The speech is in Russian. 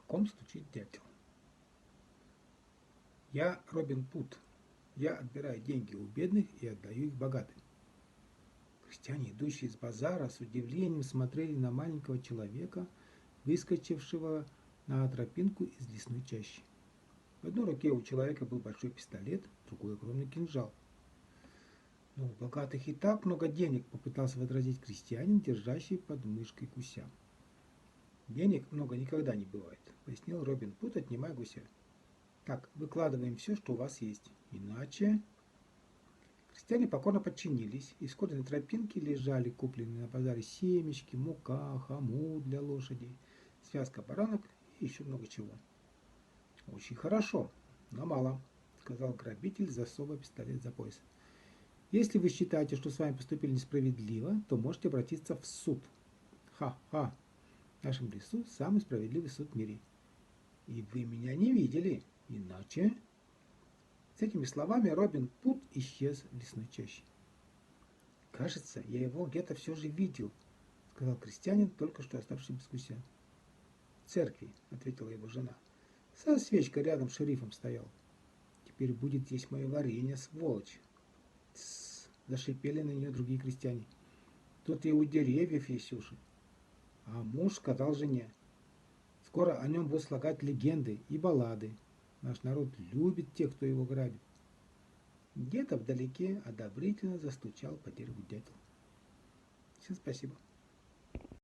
ком стучит дятел. Я Робин Пут. Я отбираю деньги у бедных и отдаю их богатым. Крестьяне, идущие из базара, с удивлением смотрели на маленького человека, выскочившего на тропинку из лесной чащи. В одной руке у человека был большой пистолет, в другой огромный кинжал. «Но у богатых и так много денег», — попытался возразить крестьянин, держащий под мышкой гуся. «Денег много никогда не бывает», — пояснил Робин Пут, отнимая гуся. «Так, выкладываем все, что у вас есть. Иначе...» Крестьяне покорно подчинились, и вскоре на тропинке лежали купленные на базаре семечки, мука, хомут для лошадей, связка баранок и еще много чего. «Очень хорошо, но мало», — сказал грабитель, засовывая пистолет за пояс. «Если вы считаете, что с вами поступили несправедливо, то можете обратиться в суд». «Ха-ха! В нашем лесу самый справедливый суд в мире. И вы меня не видели, иначе...» С этими словами Робин Пут исчез в лесной чаще. «Кажется, я его где-то все же видел», — сказал крестьянин, только что оставшийся без гуся. «В церкви», — ответила его жена. «Со свечкой рядом с шерифом стоял. Теперь будет есть мое варенье, сволочь!» «Тссс!» — зашипели на нее другие крестьяне. «Тут и у деревьев есть уши». А муж сказал жене: «Скоро о нем будут слагать легенды и баллады. Наш народ любит тех, кто его грабит». Где-то вдалеке одобрительно застучал по дереву дятел. Всем спасибо.